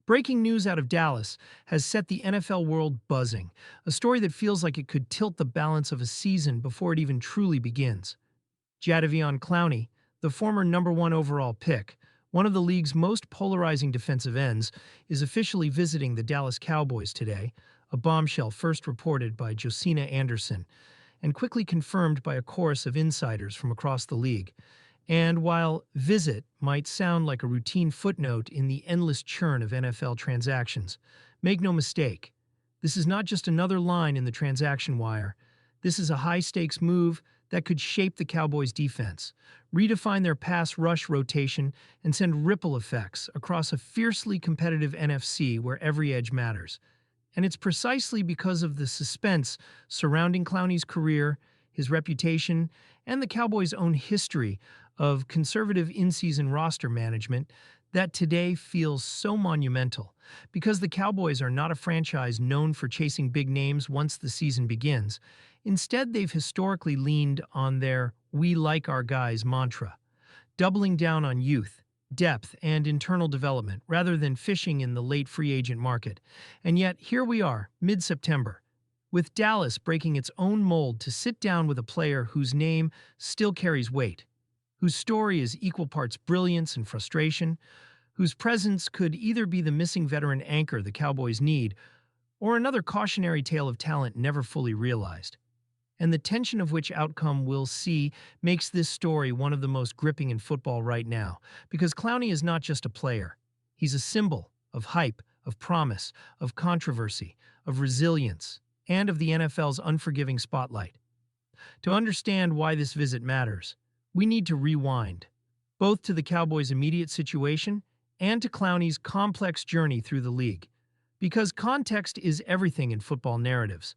Breaking news out of Dallas has set the NFL world buzzing, a story that feels like it could tilt the balance of a season before it even truly begins. Jadeveon Clowney, the former number 1 overall pick, one of the league's most polarizing defensive ends, is officially visiting the Dallas Cowboys today, a bombshell first reported by Josina Anderson, and quickly confirmed by a chorus of insiders from across the league. And while visit might sound like a routine footnote in the endless churn of NFL transactions, make no mistake, this is not just another line in the transaction wire. This is a high-stakes move that could shape the Cowboys' defense, redefine their pass rush rotation, and send ripple effects across a fiercely competitive NFC where every edge matters. And it's precisely because of the suspense surrounding Clowney's career, his reputation, and the Cowboys' own history of conservative in-season roster management that today feels so monumental. Because the Cowboys are not a franchise known for chasing big names once the season begins. Instead, they've historically leaned on their "we like our guys" mantra, doubling down on youth, depth, and internal development rather than fishing in the late free agent market. And yet, here we are, mid-September, with Dallas breaking its own mold to sit down with a player whose name still carries weight, whose story is equal parts brilliance and frustration, whose presence could either be the missing veteran anchor the Cowboys need or another cautionary tale of talent never fully realized. And the tension of which outcome we'll see makes this story one of the most gripping in football right now, because Clowney is not just a player. He's a symbol of hype, of promise, of controversy, of resilience, and of the NFL's unforgiving spotlight. To understand why this visit matters, we need to rewind, both to the Cowboys' immediate situation and to Clowney's complex journey through the league. Because context is everything in football narratives.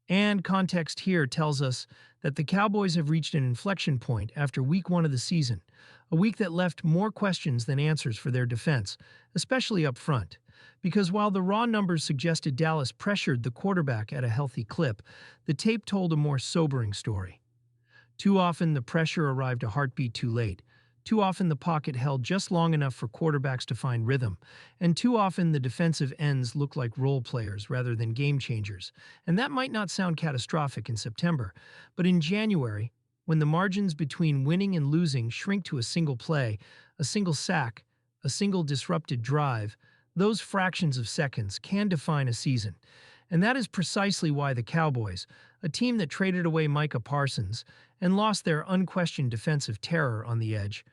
And context here tells us that the Cowboys have reached an inflection point after week 1 of the season, a week that left more questions than answers for their defense, especially up front. Because while the raw numbers suggested Dallas pressured the quarterback at a healthy clip, the tape told a more sobering story. Too often, the pressure arrived a heartbeat too late. Too often, the pocket held just long enough for quarterbacks to find rhythm. And too often, the defensive ends looked like role players rather than game changers. And that might not sound catastrophic in September, but in January, when the margins between winning and losing shrink to a single play, a single sack, a single disrupted drive, those fractions of seconds can define a season. And that is precisely why the Cowboys, a team that traded away Micah Parsons and lost their unquestioned defensive terror on the edge,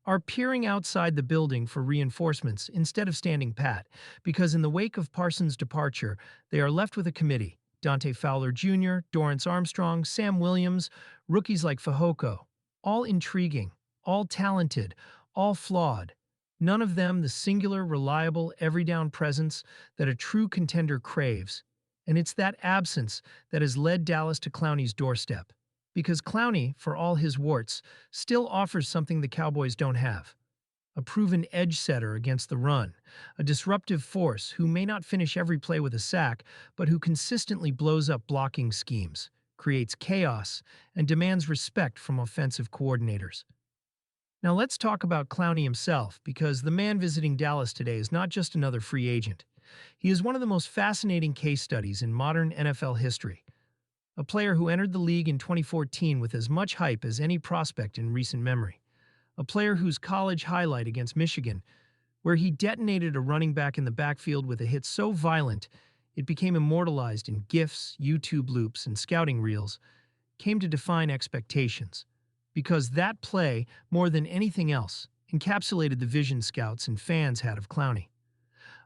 are peering outside the building for reinforcements instead of standing pat, because in the wake of Parsons' departure, they are left with a committee: Dante Fowler Jr., Dorrance Armstrong, Sam Williams, rookies like Fehoko, all intriguing, all talented, all flawed. None of them the singular, reliable, every-down presence that a true contender craves. And it's that absence that has led Dallas to Clowney's doorstep. Because Clowney, for all his warts, still offers something the Cowboys don't have: a proven edge setter against the run, a disruptive force who may not finish every play with a sack, but who consistently blows up blocking schemes, creates chaos, and demands respect from offensive coordinators. Now let's talk about Clowney himself, because the man visiting Dallas today is not just another free agent. He is one of the most fascinating case studies in modern NFL history. A player who entered the league in 2014 with as much hype as any prospect in recent memory. A player whose college highlight against Michigan, where he detonated a running back in the backfield with a hit so violent it became immortalized in GIFs, YouTube loops, and scouting reels, came to define expectations. Because that play, more than anything else, encapsulated the vision scouts and fans had of Clowney.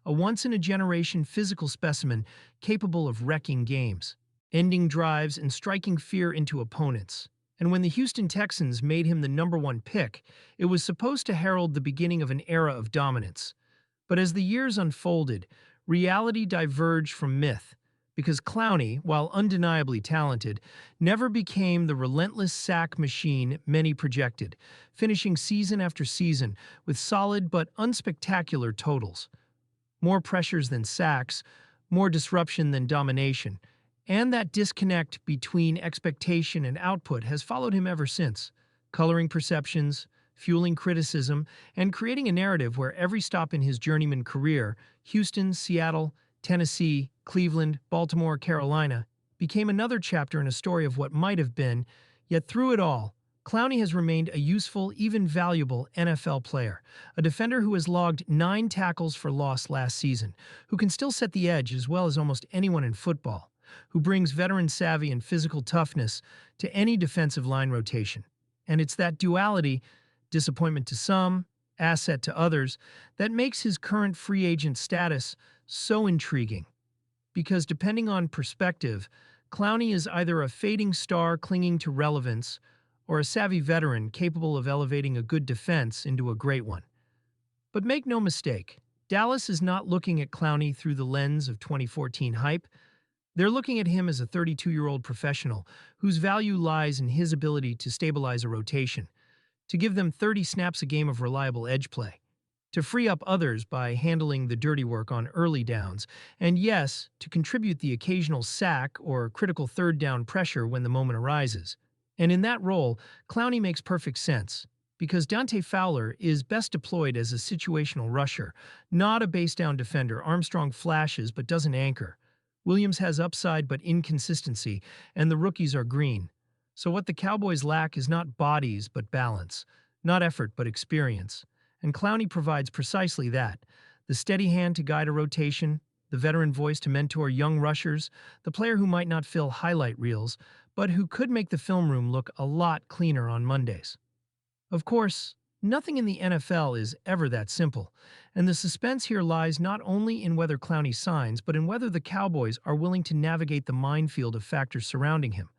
A once-in-a-generation physical specimen capable of wrecking games, ending drives, and striking fear into opponents. And when the Houston Texans made him the number 1 pick, it was supposed to herald the beginning of an era of dominance. But as the years unfolded, reality diverged from myth, because Clowney, while undeniably talented, never became the relentless sack machine many projected, finishing season after season with solid but unspectacular totals. More pressures than sacks, more disruption than domination. And that disconnect between expectation and output has followed him ever since, coloring perceptions, fueling criticism and creating a narrative where every stop in his journeyman career, Houston, Seattle, Tennessee, Cleveland, Baltimore, Carolina, became another chapter in a story of what might have been, yet through it all, Clowney has remained a useful, even valuable NFL player, a defender who has logged 9 tackles for loss last season, who can still set the edge as well as almost anyone in football, who brings veteran savvy and physical toughness to any defensive line rotation. And it's that duality, disappointment to some, asset to others, that makes his current free agent status so intriguing. Because depending on perspective, Clowney is either a fading star clinging to relevance or a savvy veteran capable of elevating a good defense into a great one. But make no mistake, Dallas is not looking at Clowney through the lens of 2014 hype. They're looking at him as a 32-year-old professional whose value lies in his ability to stabilize a rotation, to give them 30 snaps a game of reliable edge play, to free up others by handling the dirty work on early downs, and yes, to contribute the occasional sack or critical third down pressure when the moment arises. And in that role, Clowney makes perfect sense, because Dante Fowler is best deployed as a situational rusher, not a base-down defender. Armstrong flashes but doesn't anchor. Williams has upside but inconsistency, and the rookies are green. So what the Cowboys lack is not bodies but balance, not effort but experience. And Clowney provides precisely that: the steady hand to guide a rotation, the veteran voice to mentor young rushers, the player who might not fill highlight reels, but who could make the film room look a lot cleaner on Mondays. Of course, nothing in the NFL is ever that simple, and the suspense here lies not only in whether Clowney signs, but in whether the Cowboys are willing to navigate the minefield of factors surrounding him.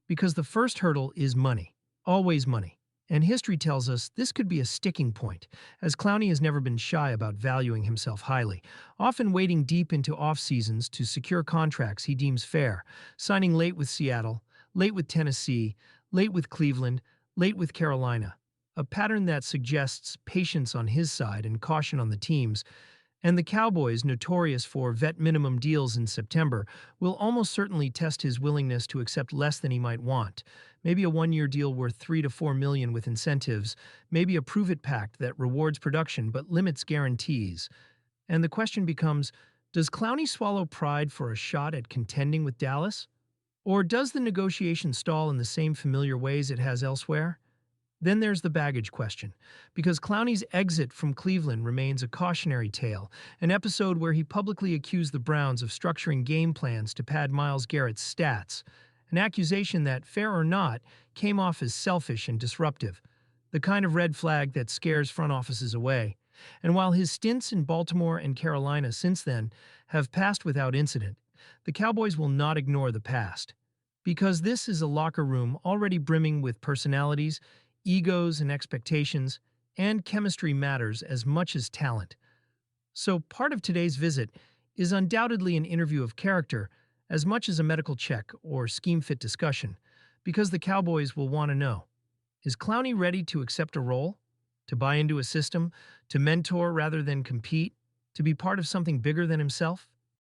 Because the first hurdle is money, always money. And history tells us this could be a sticking point, as Clowney has never been shy about valuing himself highly, often wading deep into off-seasons to secure contracts he deems fair, signing late with Seattle, late with Tennessee, late with Cleveland, late with Carolina, a pattern that suggests patience on his side and caution on the team's. And the Cowboys, notorious for vet minimum deals in September, will almost certainly test his willingness to accept less than he might want. Maybe a one-year deal worth $3 to $4 million with incentives, maybe a prove-it pact that rewards production but limits guarantees. And the question becomes, does Clowney swallow pride for a shot at contending with Dallas? Or does the negotiation stall in the same familiar ways it has elsewhere? Then there's the baggage question, because Clowney's exit from Cleveland remains a cautionary tale, an episode where he publicly accused the Browns of structuring game plans to pad Myles Garrett's stats, an accusation that, fair or not, came off as selfish and disruptive, the kind of red flag that scares front offices away. And while his stints in Baltimore and Carolina since then have passed without incident, the Cowboys will not ignore the past. Because this is a locker room already brimming with personalities, egos and expectations, and chemistry matters as much as talent. So part of today's visit is undoubtedly an interview of character as much as a medical check or scheme-fit discussion, because the Cowboys will want to know, is Clowney ready to accept a role, to buy into a system, to mentor rather than compete, to be part of something bigger than himself?